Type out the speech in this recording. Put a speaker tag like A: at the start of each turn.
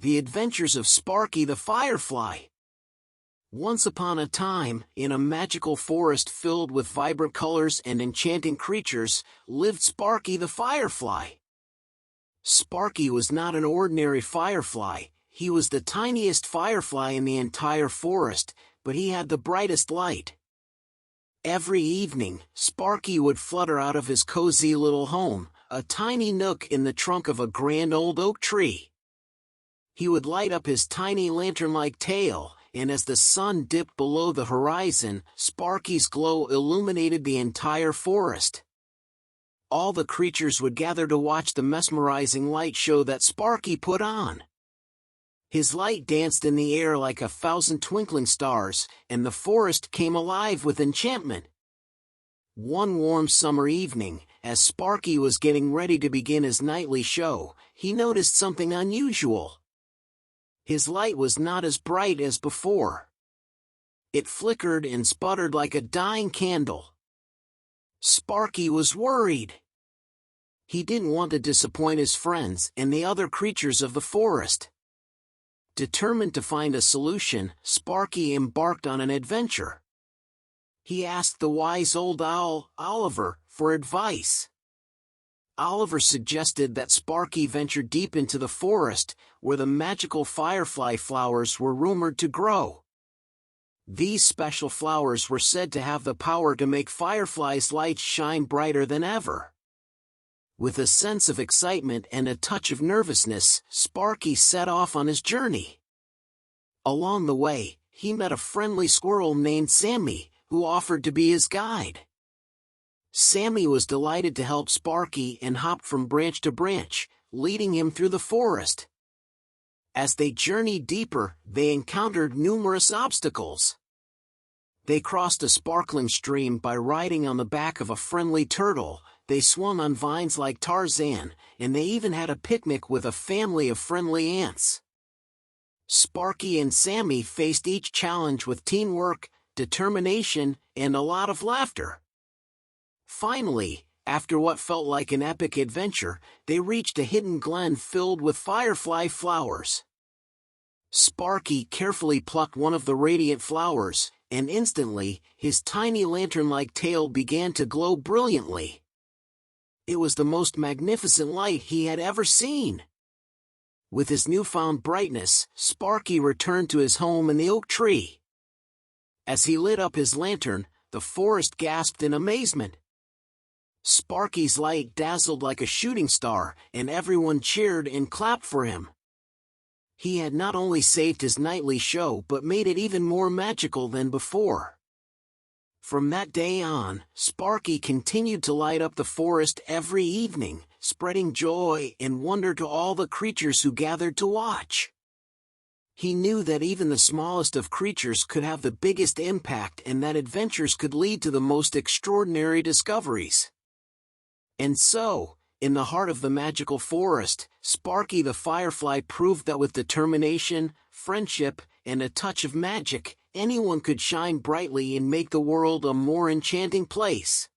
A: The Adventures of Sparky the Firefly. Once upon a time, in a magical forest filled with vibrant colors and enchanting creatures, lived Sparky the Firefly. Sparky was not an ordinary firefly. He was the tiniest firefly in the entire forest, but he had the brightest light. Every evening, Sparky would flutter out of his cozy little home, a tiny nook in the trunk of a grand old oak tree. He would light up his tiny lantern-like tail, and as the sun dipped below the horizon, Sparky's glow illuminated the entire forest. All the creatures would gather to watch the mesmerizing light show that Sparky put on. His light danced in the air like 1,000 twinkling stars, and the forest came alive with enchantment. One warm summer evening, as Sparky was getting ready to begin his nightly show, he noticed something unusual. His light was not as bright as before. It flickered and sputtered like a dying candle. Sparky was worried. He didn't want to disappoint his friends and the other creatures of the forest. Determined to find a solution, Sparky embarked on an adventure. He asked the wise old owl, Oliver, for advice. Oliver suggested that Sparky venture deep into the forest, where the magical firefly flowers were rumored to grow. These special flowers were said to have the power to make fireflies' lights shine brighter than ever. With a sense of excitement and a touch of nervousness, Sparky set off on his journey. Along the way, he met a friendly squirrel named Sammy, who offered to be his guide. Sammy was delighted to help Sparky and hopped from branch to branch, leading him through the forest. As they journeyed deeper, they encountered numerous obstacles. They crossed a sparkling stream by riding on the back of a friendly turtle, they swung on vines like Tarzan, and they even had a picnic with a family of friendly ants. Sparky and Sammy faced each challenge with teamwork, determination, and a lot of laughter. Finally, after what felt like an epic adventure, they reached a hidden glen filled with firefly flowers. Sparky carefully plucked one of the radiant flowers, and instantly, his tiny lantern-like tail began to glow brilliantly. It was the most magnificent light he had ever seen. With his newfound brightness, Sparky returned to his home in the oak tree. As he lit up his lantern, the forest gasped in amazement. Sparky's light dazzled like a shooting star, and everyone cheered and clapped for him. He had not only saved his nightly show but made it even more magical than before. From that day on, Sparky continued to light up the forest every evening, spreading joy and wonder to all the creatures who gathered to watch. He knew that even the smallest of creatures could have the biggest impact and that adventures could lead to the most extraordinary discoveries. And so, in the heart of the magical forest, Sparky the Firefly proved that with determination, friendship, and a touch of magic, anyone could shine brightly and make the world a more enchanting place.